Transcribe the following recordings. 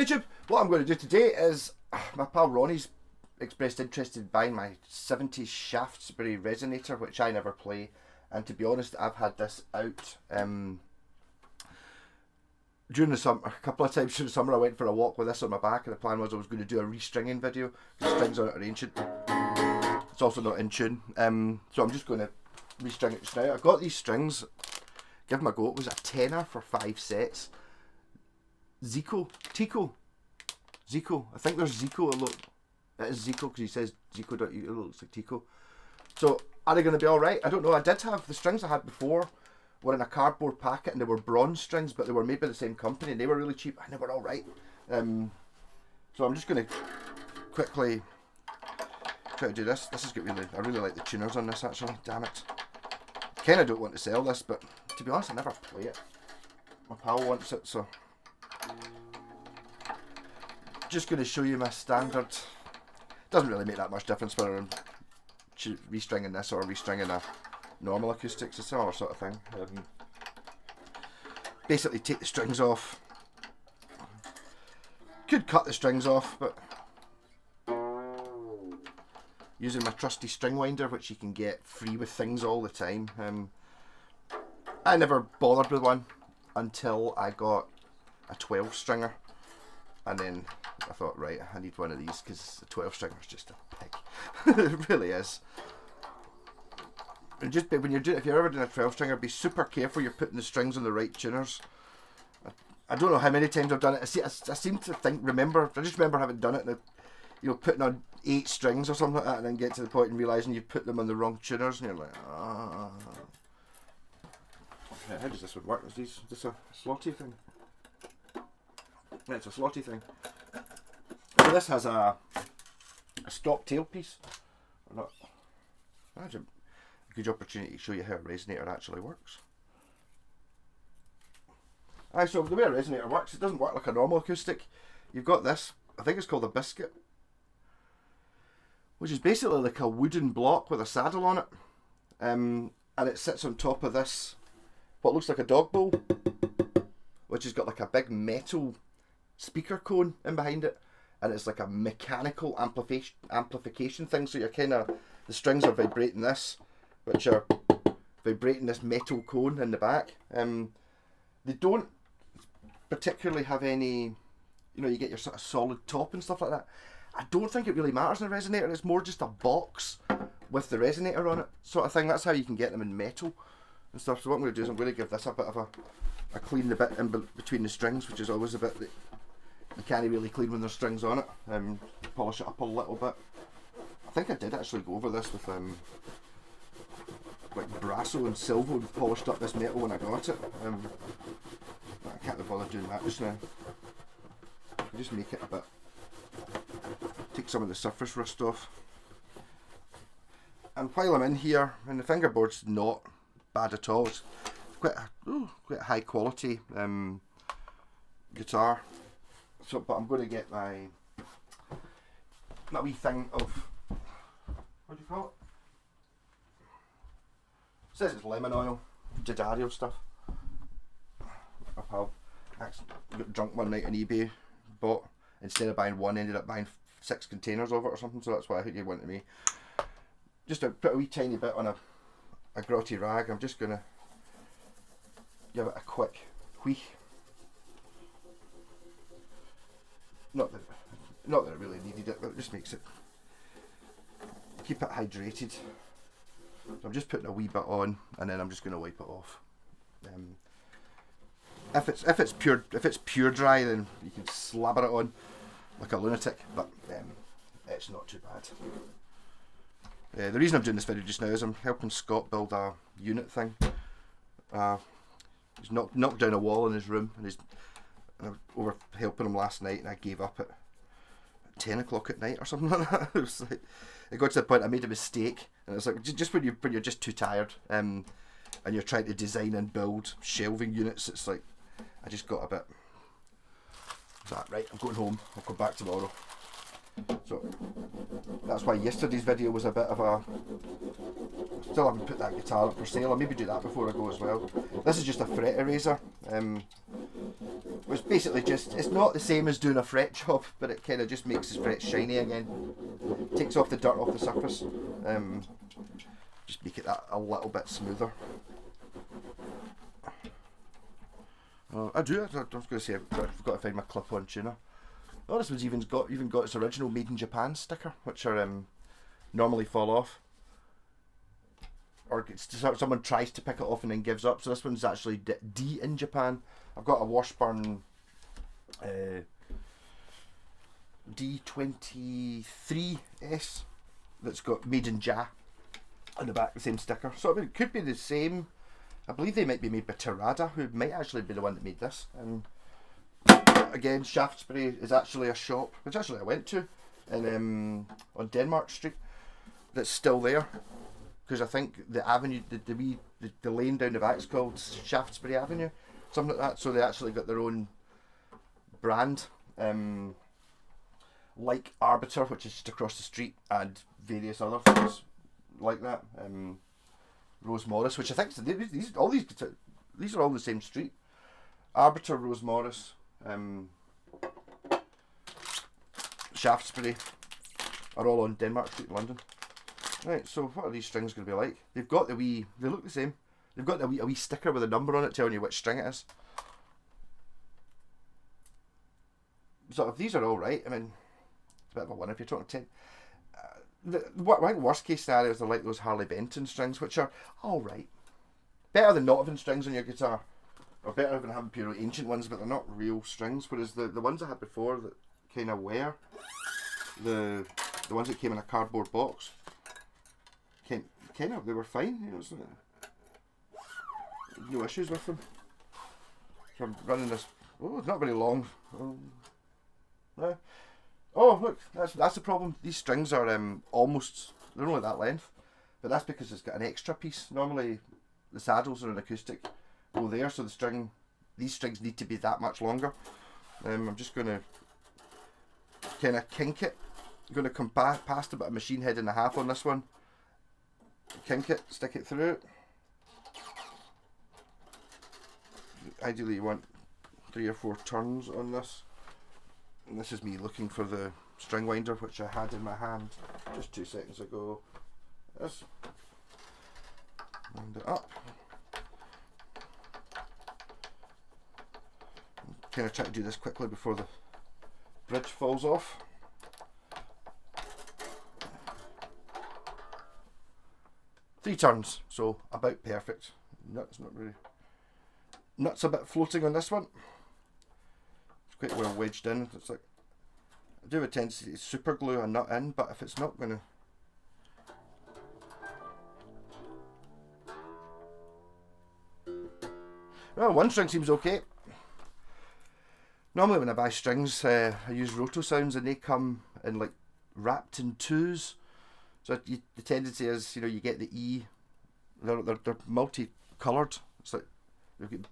YouTube, what I'm going to do today is, my pal Ronnie's expressed interest in buying my 70s Shaftesbury resonator, which I never play, and to be honest I've had this out during the summer. A couple of times during the summer I went for a walk with this on my back, and the plan was I was going to do a restringing video. The strings on it are ancient, it's also not in tune, so I'm just going to restring it just now. I got these strings, give them a go, it was a tenner for 5 sets. Ziko, I think there's Ziko. Look, it is Ziko because he says Ziko.eu. It looks like Tico. So are they going to be all right? I don't know. I did have the strings I had before were in a cardboard packet and they were bronze strings, but they were made by the same company and they were really cheap and they were all right. So I'm just going to quickly try to do this. This is good. I really like the tuners on this actually. Damn it. Kind of don't want to sell this, but to be honest, I never play it. My pal wants it, so. Just going to show you my standard. Doesn't really make that much difference whether I'm restringing this or restringing a normal acoustics. It's a similar sort of thing. Basically take the strings off. Could cut the strings off, but using my trusty string winder, which you can get free with things all the time. I never bothered with one until I got a 12 stringer, and then I thought, right, I need one of these because the 12 stringer is just a pig. It really is. And just when you're doing, if you're ever doing a 12 stringer, be super careful you're putting the strings on the right tuners. I don't know how many times I've done it. I seem to I just remember having done it, and putting on 8 strings or something like that, and then get to the point and realising you put them on the wrong tuners, and you're like, ah. How does this one work? Is this a slotty thing? Yeah, it's a slotty thing. So this has a stop tailpiece. That's a good opportunity to show you how a resonator actually works. So the way a resonator works, it doesn't work like a normal acoustic. You've got this, I think it's called a biscuit, which is basically like a wooden block with a saddle on it, and it sits on top of this, what looks like a dog bowl, which has got like a big metal speaker cone in behind it, and it's like a mechanical amplification thing. So you're the strings are vibrating this, which are vibrating this metal cone in the back. They don't particularly have any, you get your sort of solid top and stuff like that. I don't think it really matters in a resonator. It's more just a box with the resonator on it sort of thing. That's how you can get them in metal and stuff. So what I'm going to do is I'm going to give this a bit of a clean the bit in between the strings, which is always a bit that you can't really clean when there's strings on it. Polish it up a little bit. I think I did actually go over this with like Brasso and Silvo and polished up this metal when I got it. I can't be bothered doing that just now. Just make it a bit, take some of the surface rust off. And while I'm in here, and the fingerboard's not bad at all, it's quite a high quality guitar. So, but I'm going to get my wee thing of, what do you call it? It says it's lemon oil, D'Addario stuff. My pal got drunk one night on eBay, bought, instead of buying one, ended up buying 6 containers of it or something, so that's why I think he went to me. Just to put a wee tiny bit on a grotty rag, I'm just going to give it a quick whee. Not that it really needed it, but it just makes it, keep it hydrated. So I'm just putting a wee bit on, and then I'm just going to wipe it off. If it's pure dry, then you can slabber it on like a lunatic, but it's not too bad. The reason I'm doing this video just now is I'm helping Scott build a unit thing. He's knocked down a wall in his room, and I was over helping him last night, and I gave up at 10 o'clock at night or something like that. It was like, it got to the point I made a mistake, and it's like just when you're just too tired, and you're trying to design and build shelving units, it's like I just got a bit. So right, I'm going home. I'll come back tomorrow. So that's why yesterday's video was a bit of a. Still haven't put that guitar up for sale. I'll maybe do that before I go as well. This is just a fret eraser. It was basically just, it's not the same as doing a fret job, but it kind of just makes the frets shiny again. Takes off the dirt off the surface. Just make it that a little bit smoother. I was going to say, I've got to find my clip-on tuner. Oh, this one's even got its original Made in Japan sticker, which are normally fall off. Or someone tries to pick it off and then gives up. So this one's actually D in Japan. I've got a Washburn D23S that's got Made in Ja on the back, the same sticker. So it could be the same. I believe they might be made by Terada, who might actually be the one that made this. Again, Shaftesbury is actually a shop, which actually I went to in, on Denmark Street, that's still there. Because I think the avenue, the lane down the back is called Shaftesbury Avenue, something like that. So they actually got their own brand, like Arbiter, which is just across the street, and various other things like that. Rose Morris, which I think these are all the same street. Arbiter, Rose Morris, Shaftesbury are all on Denmark Street in London. Right, so what are these strings going to be like? They've got the wee, they look the same. They've got a wee sticker with a number on it telling you which string it is. So if these are alright, I mean, it's a bit of a one if you're talking 10. I think worst case scenarios are like those Harley Benton strings, which are alright. Better than not having strings on your guitar. Or better than having pure ancient ones, but they're not real strings. Whereas the ones I had before that kind of were, the ones that came in a cardboard box, kind of, they were fine. You know, no issues with them. So I'm running this. Oh, it's not very long. No. Oh, look, that's the problem. These strings are almost, they're only that length, but that's because it's got an extra piece. Normally, the saddles are an acoustic go there, so these strings need to be that much longer. I'm just going to kind of kink it. I'm going to come past about a machine head and a half on this one. Kink it, stick it through. Ideally you want 3 or 4 turns on this. And this is me looking for the string winder, which I had in my hand just 2 seconds ago. This. Wind it up. Kind of try to do this quickly before the bridge falls off. Three turns, so about perfect. Nuts not really. Nuts a bit floating on this one. It's quite well wedged in. It's like, I do have a tendency to super glue a nut in, but if it's not going to. Well, one string seems okay. Normally when I buy strings, I use Roto Sounds, and they come in like wrapped in 2s. So the tendency is, you know, you get the E. They're multi-coloured. It's like they've got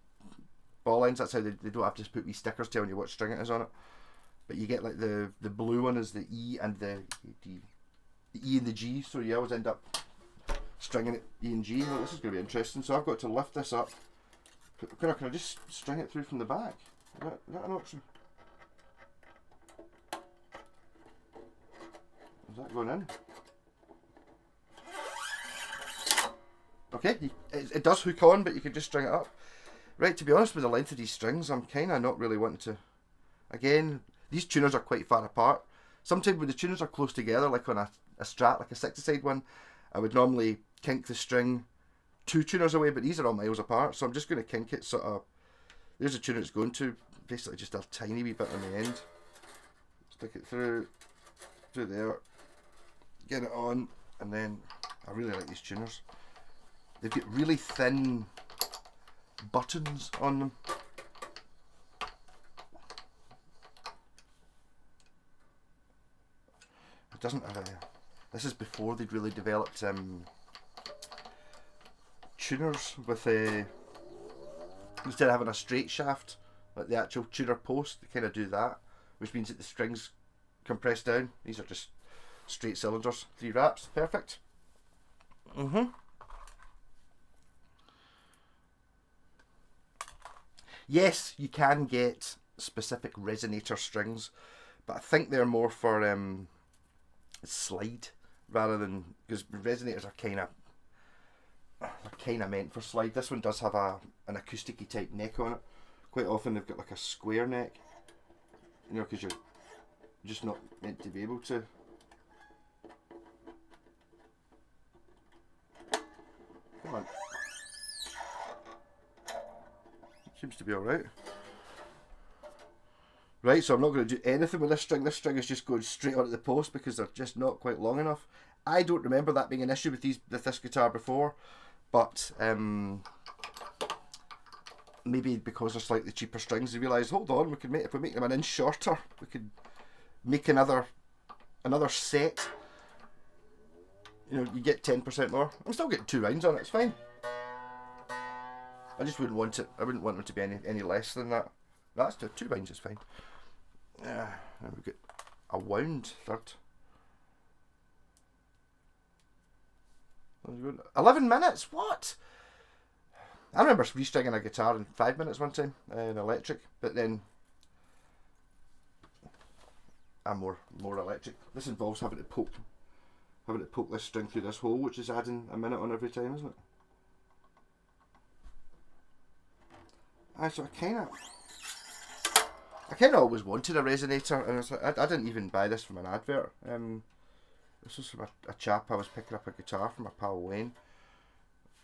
ball ends. That's how they don't have to put wee stickers telling you what string it is on it. But you get like the blue one is the E and the E and the G. So you always end up stringing it E and G. Well, this is going to be interesting. So I've got to lift this up. Can I just string it through from the back? Is that an option? Is that going in? Okay, it does hook on, but you can just string it up. Right, to be honest with the length of these strings, I'm kind of not really wanting to... Again, these tuners are quite far apart. Sometimes when the tuners are close together, like on a Strat, like a 60-side one, I would normally kink the string 2 tuners away, but these are all miles apart, so I'm just going to kink it sort of... There's a tuner it's going to, basically just a tiny wee bit on the end. Stick it through there, get it on, and then I really like these tuners. They've got really thin buttons on them. It doesn't have a... This is before they'd really developed tuners with a... Instead of having a straight shaft, like the actual tuner post, they kind of do that, which means that the strings compress down. These are just straight cylinders, 3 wraps, perfect. Yes, you can get specific resonator strings, but I think they're more for slide rather than, because resonators are kind of meant for slide. This one does have an acousticy type neck on it. Quite often they've got like a square neck, you know, because you're just not meant to be able to. Come on. Seems to be alright. Right, so I'm not going to do anything with this string. This string is just going straight onto the post because they're just not quite long enough. I don't remember that being an issue with this guitar before, but maybe because they're slightly cheaper strings, they realised, hold on, if we make them an inch shorter, we could make another set. You know, you get 10% more. I'm still getting 2 rounds on it. It's fine. I just wouldn't want it. I wouldn't want them to be any less than that. That's 2 rounds is fine. And we get a wound third. 11 minutes? What? I remember restringing a guitar in 5 minutes one time, in electric, but then I'm more electric. This involves having to poke this string through this hole, which is adding a minute on every time, isn't it? So I kind of always wanted a resonator, and it's like, I didn't even buy this from an advert. This was from a chap. I was picking up a guitar from my pal Wayne.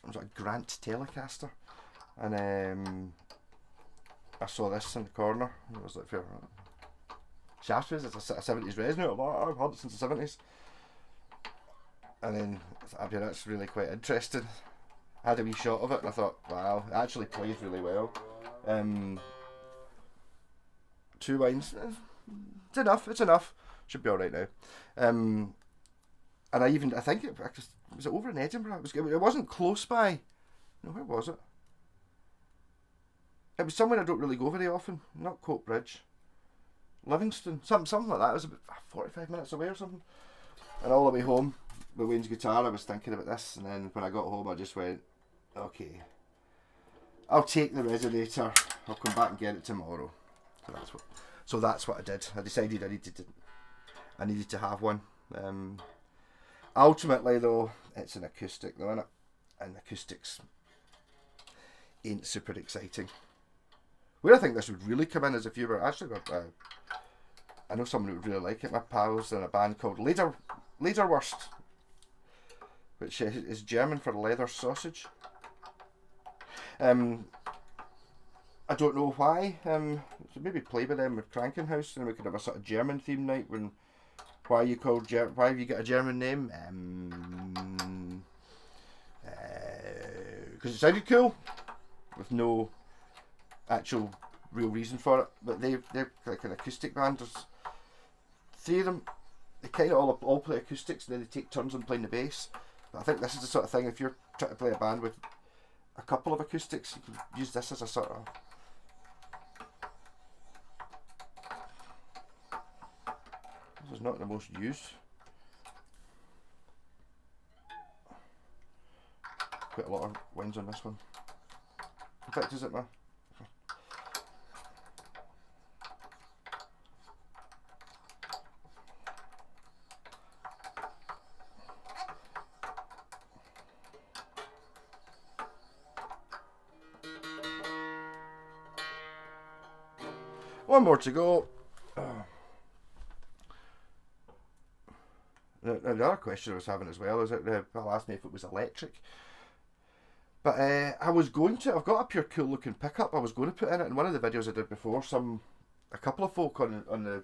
It was like a Grant Telecaster, and I saw this in the corner, and it was like, Shaftesbury, it's a 70s resonator. I've had it since the 70s. And then I mean, that's really quite interesting. I had a wee shot of it and I thought, wow, it actually plays really well. 2 lines, it's enough. Should be alright now. And I think it was over in Edinburgh. It wasn't close by. No, where was it? It was somewhere I don't really go very often. Not Coat Bridge. Livingston, something like that. It was about 45 minutes away or something. And all the way home with Wayne's guitar, I was thinking about this, and then when I got home I just went, okay, I'll take the resonator, I'll come back and get it tomorrow. So that's what I did. I decided I needed to have one. Ultimately though, it's an acoustic though, innit? And acoustics ain't super exciting. Where I think this would really come in is if you were actually I know someone who would really like it. My pals in a band called Lederwurst, which is German for leather sausage. I don't know why. So maybe play with them with Krankenhaus, and we could have a sort of German theme night. Why have you got a German name? Because it sounded cool, with no actual real reason for it. But they're like an acoustic band. There's 3 of them. They kind of all play acoustics, and then they take turns on playing the bass. But I think this is the sort of thing, if you're trying to play a band with a couple of acoustics, you can use this as a sort of... This is not the most used. Quite a lot of winds on this one. In fact, is it my... One more to go. The other question I was having as well is that people asked me if it was electric. But I've got a pure cool looking pickup I was going to put in it. In one of the videos I did before, a couple of folk on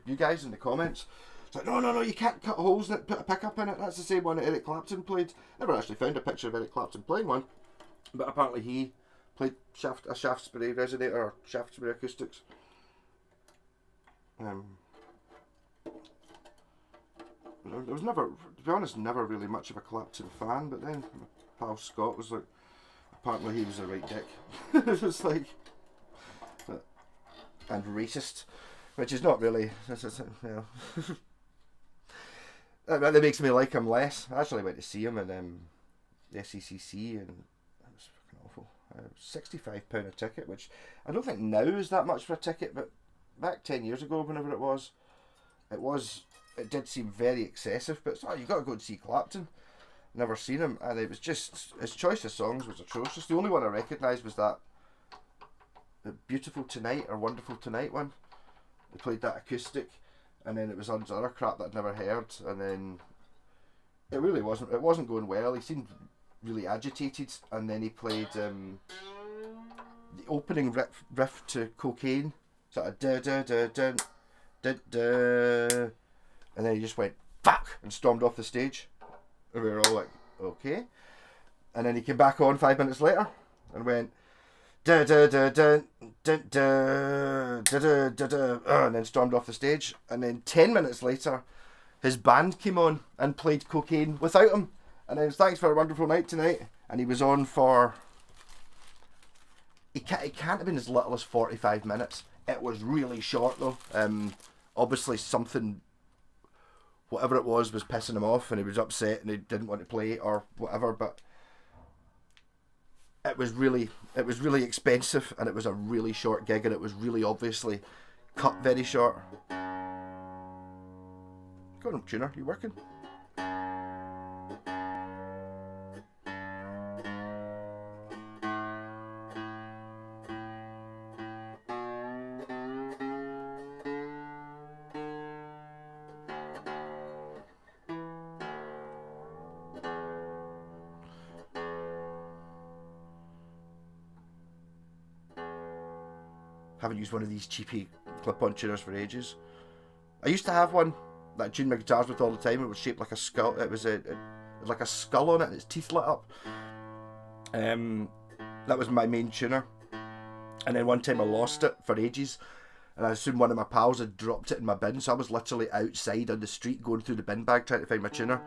you guys in the comments, it's like, no, you can't cut holes in it, put a pickup in it. That's the same one that Eric Clapton played. Never actually found a picture of Eric Clapton playing one, but apparently he played a Shaftesbury resonator or Shaftesbury acoustics. I was never, to be honest, never really much of a Clapton fan, but then my pal Scott was like, apparently he was a right dick. It was like, and racist, which is not really, you know. That makes me like him less. I actually went to see him in the SECC, and it was fucking awful. £65 a ticket, which I don't think now is that much for a ticket, but back 10 years ago, whenever it did seem very excessive. But you got to go and see Clapton. Never seen him, and it was just, his choice of songs was atrocious. The only one I recognised was that the Beautiful Tonight or Wonderful Tonight one. They played that acoustic, and then it was on other crap that I'd never heard, and then it wasn't going well. He seemed really agitated, and then he played the opening riff to Cocaine, sort of da da da da da da, and then he just went fuck and stormed off the stage, and we were all like, okay. And then he came back on 5 minutes later and went da da da da da da da da da, and then stormed off the stage. And then 10 minutes later, his band came on and played Cocaine without him. And then thanks for a wonderful night tonight. And he was on for, it can't have been as little as 45 minutes. It was really short though. Obviously something, whatever it was pissing him off, and he was upset and he didn't want to play or whatever. But it was really expensive, and it was a really short gig, and it was really obviously cut very short. Go on, tuner, you working? Haven't used one of these cheapy clip-on tuners for ages. I used to have one that I tuned my guitars with all the time. It was shaped like a skull. It was like a skull on it, and its teeth lit up. That was my main tuner. And then one time I lost it for ages, and I assumed one of my pals had dropped it in my bin, so I was literally outside on the street going through the bin bag trying to find my tuner.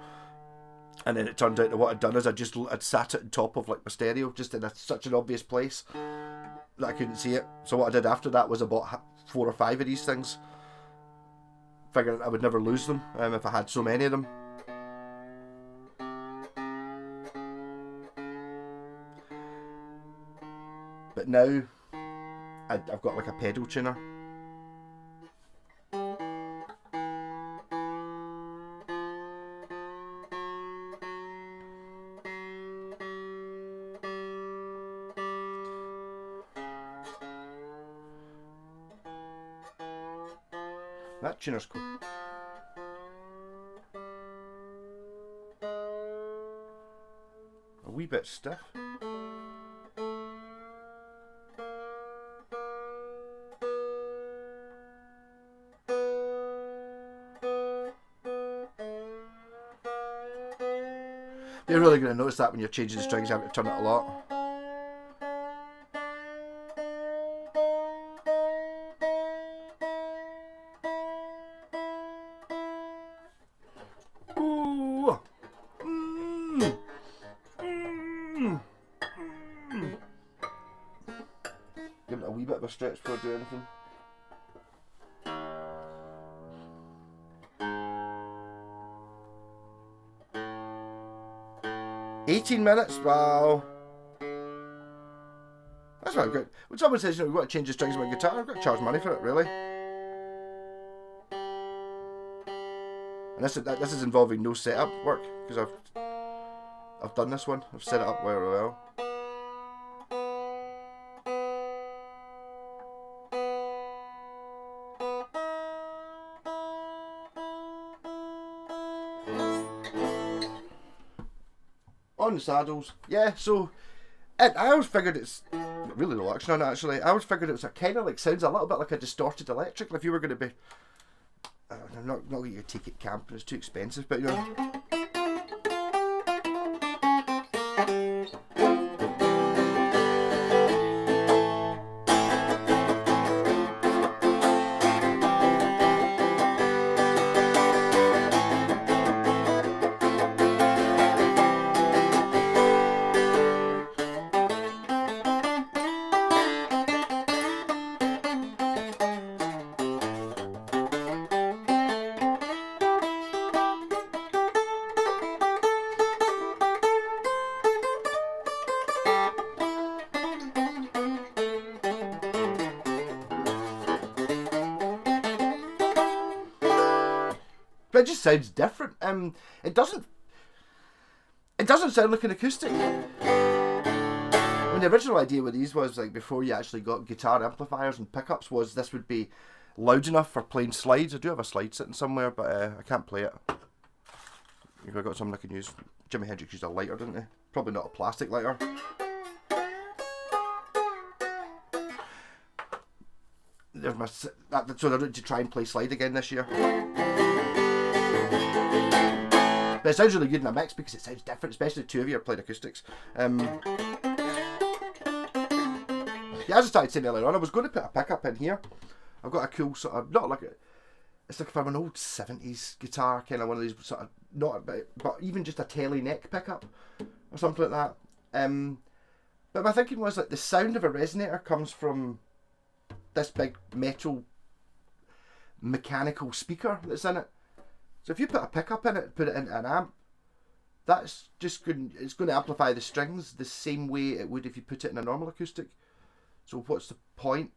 And then it turned out that what I'd done is I'd sat it on top of like my stereo, just in such an obvious place that I couldn't see it. So what I did after that was I bought 4 or 5 of these things, figuring I would never lose them if I had so many of them. But now I've got like a pedal tuner. That tuner's cool. A wee bit stiff. You're really going to notice that when you're changing the strings, you have to turn it a lot. Give it a wee bit of a stretch before I do anything. $18 minutes, wow. That's what I've got. When someone says, we've got to change the strings of my guitar, I've got to charge money for it, really. And this is involving no setup work, because I've done this one. I've set it up very well. On the saddles, yeah, so I always figured it's really relaxing on it actually. I always figured it was a kind of like, sounds a little bit like a distorted electric. If you were going to be, I'm not going to take it camping, it's too expensive, but you know. but it just sounds different. It doesn't sound like an acoustic. I mean, the original idea with these was, like, before you actually got guitar amplifiers and pickups, was this would be loud enough for playing slides. I do have a slide sitting somewhere, but I can't play it. If I got something I can use. Jimi Hendrix used a lighter, didn't he? Probably not a plastic lighter. There's my, so they're going to try and play slide again this year. But it sounds really good in a mix because it sounds different, especially two of you are playing acoustics. Yeah, as I started saying earlier on, I was going to put a pickup in here. I've got a cool sort of, not like a, it's like from an old 70s guitar, kind of one of these sort of, not, but even just a telly neck pickup or something like that. But my thinking was, like, the sound of a resonator comes from this big metal mechanical speaker that's in it. So if you put a pickup in it, put it into an amp, that's just going, it's going to amplify the strings the same way it would if you put it in a normal acoustic. So what's the point?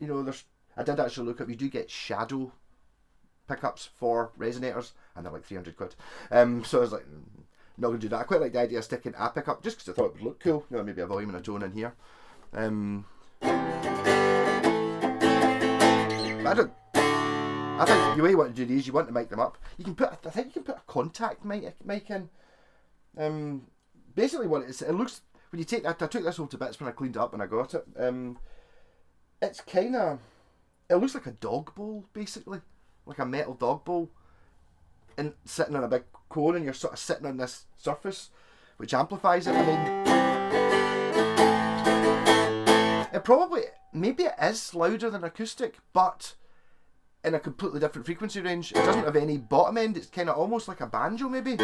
You know, I did actually look up, you do get shadow pickups for resonators, and they're like 300 quid. So I was like, not going to do that. I quite like the idea of sticking a pickup, just because I thought it would look cool. You know, maybe a volume and a tone in here. I think the way you want to do these, you want to mic them up. You can put, I think you can put a contact mic in. Basically what it looks, when you take that, I took this all to bits when I cleaned it up and I got it. It's kind of, it looks like a dog bowl, basically. Like a metal dog bowl. And sitting on a big cone, and you're sort of sitting on this surface, which amplifies it. I mean, it probably, maybe it is louder than acoustic, but in a completely different frequency range. It doesn't have any bottom end, it's kind of almost like a banjo maybe.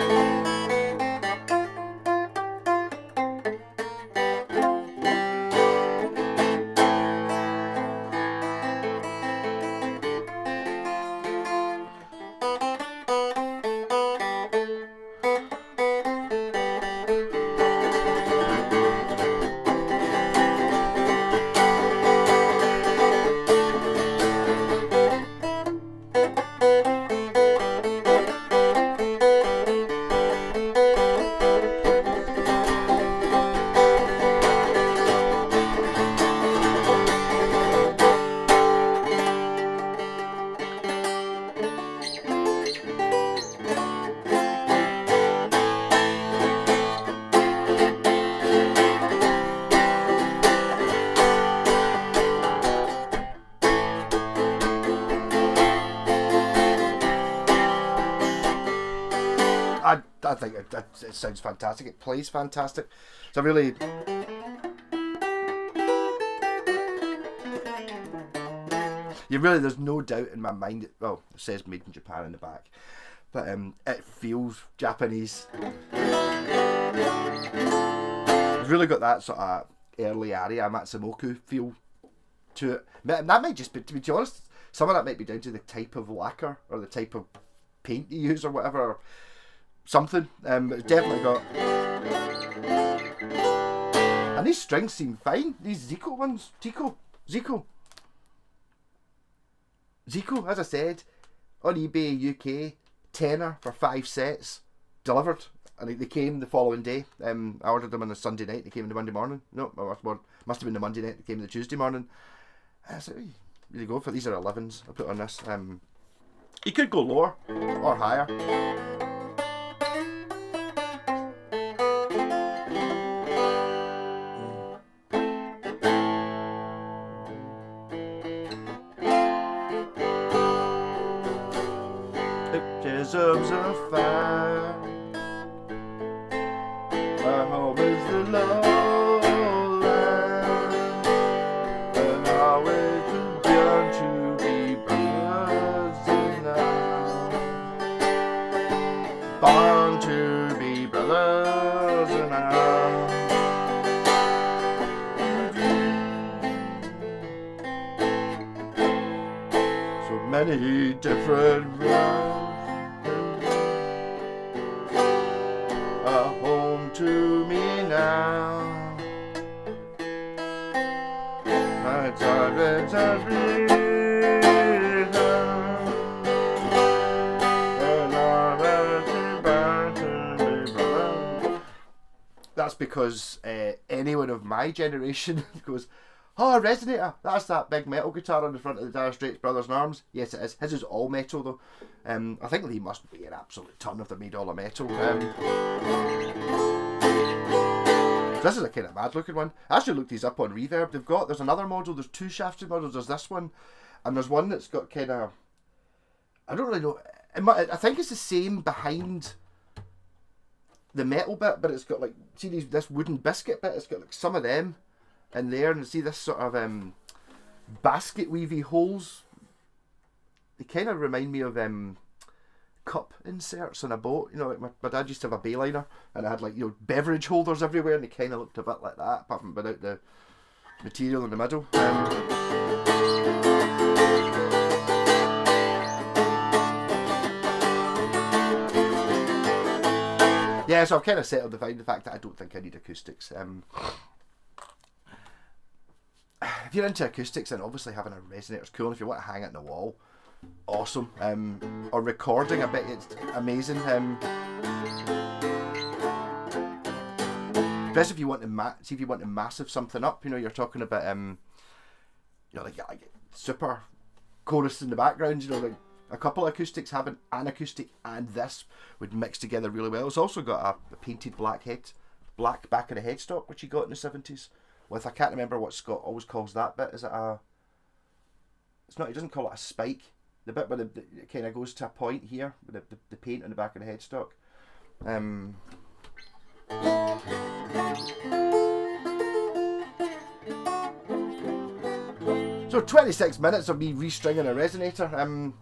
I think it sounds fantastic. It plays fantastic. So really, there's no doubt in my mind. Well, it says made in Japan in the back, but it feels Japanese. It's really got that sort of early aria Matsumoku feel to it. That might just be, to be honest, some of that might be down to the type of lacquer or the type of paint you use or whatever. Or something. It's definitely got. And these strings seem fine. These ziko ones. Ziko, as I said, on eBay UK, tenner for 5 sets, delivered. And they came the following day. I ordered them on a Sunday night. They came in the Monday morning. No, must have been the Monday night. They came the Tuesday morning. And I said, hey, really go for these are 11s. I put on this. You could go lower or higher. Baptisms of fire. My home is the lowland, and how it begun to be brothers now, born to be brothers now. So many different roads. To me now, my time is a and I because anyone of my generation goes, oh, a resonator, that's that big metal guitar on the front of the Dire Straits Brothers in Arms. Yes, it is. His is all metal though. I think they must be an absolute ton if they're made all of metal. This is a kind of mad looking one. I actually looked these up on Reverb. There's another model, there's two Shaftesbury models, there's this one, and there's one that's got kind of, I don't really know, I think it's the same behind the metal bit, but it's got like, see this wooden biscuit bit, it's got like some of them in there, and see this sort of basket weavy holes. They kind of remind me of cup inserts on a boat. You know, like my dad used to have a bayliner, and it had like, you know, beverage holders everywhere, and they kind of looked a bit like that, apart from without the material in the middle. Yeah, so I've kind of settled behind the fact that I don't think I need acoustics. If you're into acoustics, then obviously having a resonator is cool. And if you want to hang it on the wall, awesome. Or recording, I bet it's amazing. Especially if you want to see if you want to massive something up. You know, you're talking about you know, like super chorus in the background. You know, like a couple of acoustics, having an acoustic and this would mix together really well. It's also got a painted black back of the headstock, which he got in the 70s. With, I can't remember what Scott always calls that bit. Is it a? It's not. He doesn't call it a spike. The bit where it kind of goes to a point here with the paint on the back of the headstock. So 26 minutes of me restringing a resonator.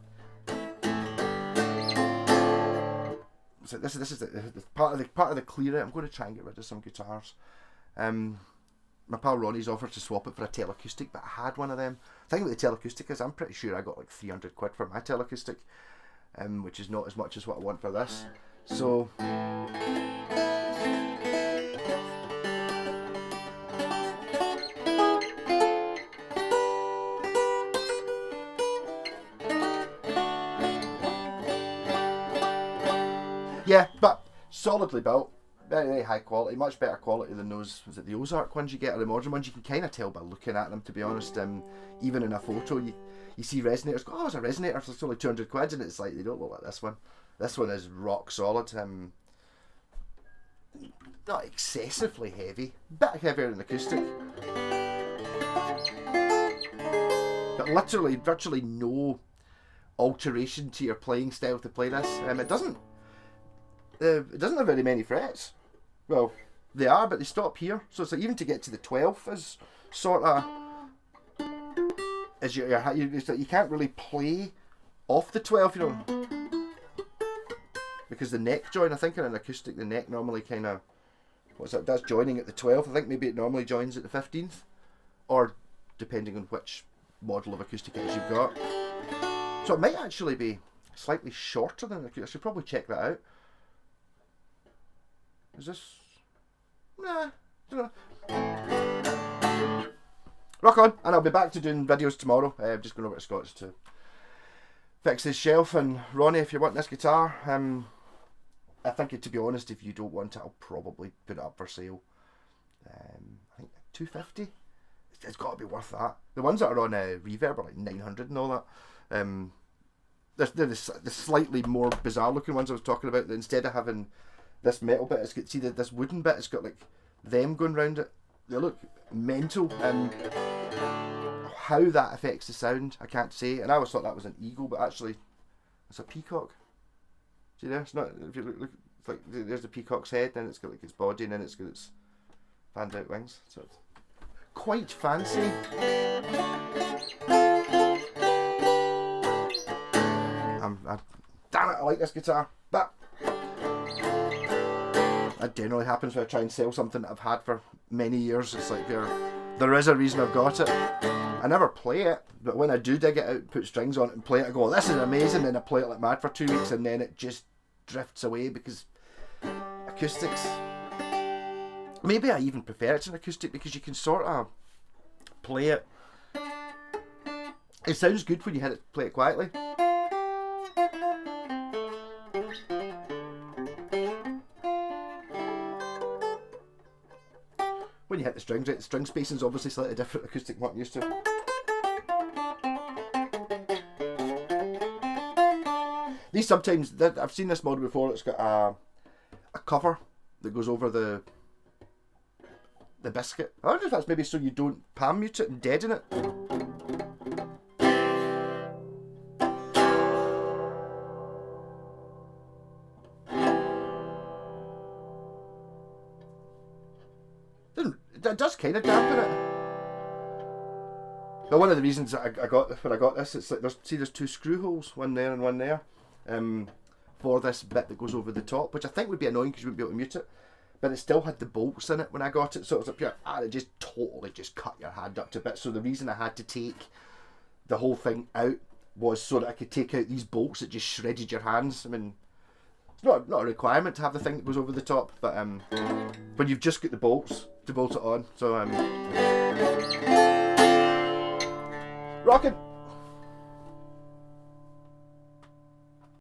So this is the part of the clear. I'm going to try and get rid of some guitars. My pal Ronnie's offered to swap it for a teleacoustic, but I had one of them. The thing with the teleacoustic is I'm pretty sure I got like 300 quid for my teleacoustic, which is not as much as what I want for this. So yeah, but solidly built. Very, very high quality, much better quality than those, was it the Ozark ones you get, or the modern ones. You can kind of tell by looking at them, to be honest. Even in a photo, you see resonators, go, oh, it's a resonator, so it's only 200 quid, and it's like, they don't look like this one. This one is rock solid. Not excessively heavy, bit heavier than acoustic. But literally, virtually no alteration to your playing style to play this. It doesn't have very many frets. Well, they are, but they stop here. So it's like even to get to the 12th is sort of, it's like you can't really play off the 12th, you know, because the neck join, I think in an acoustic, the neck normally kind of, that's joining at the 12th. I think maybe it normally joins at the 15th, or depending on which model of acoustic it is you've got. So it might actually be slightly shorter than an acoustic. I should probably check that out. Is this? Nah, don't know. Rock on, and I'll be back to doing videos tomorrow. Just going over to Scott's to fix his shelf. And Ronnie, if you want this guitar, I think, to be honest, if you don't want it, I'll probably put it up for sale. I think $250. It's got to be worth that. The ones that are on Reverb are like 900 and all that. They're the slightly more bizarre looking ones I was talking about. That instead of having this metal bit, it's got, see this wooden bit, it's got like them going round it. They look mental. How that affects the sound, I can't say. And I always thought that was an eagle, but actually it's a peacock. See there? It's not. If you look, it's like there's the peacock's head, then it's got like its body, and then it's got its fanned out wings. So it's quite fancy. Damn it! I like this guitar, but that generally happens when I try and sell something that I've had for many years. It's like there is a reason I've got it. I never play it, but when I do dig it out, put strings on it and play it, I go, this is amazing, and I play it like mad for 2 weeks, and then it just drifts away because acoustics. Maybe I even prefer it to an acoustic because you can sort of play it. It sounds good when you play it quietly. the strings right. The string spacing is obviously slightly different acoustic from what I'm used to. These sometimes, I've seen this model before, it's got a cover that goes over the biscuit. I wonder if that's maybe so you don't palm mute it and deaden it. It does kind of dampen it. But one of the reasons that I got this, it's like there's two screw holes, one there and one there, for this bit that goes over the top, which I think would be annoying because you wouldn't be able to mute it. But it still had the bolts in it when I got it, so it was like, it just totally just cut your hand up to bits. So the reason I had to take the whole thing out was so that I could take out these bolts that just shredded your hands. I mean, it's not a requirement to have the thing that goes over the top, but when you've just got the bolts to bolt it on, so rocking.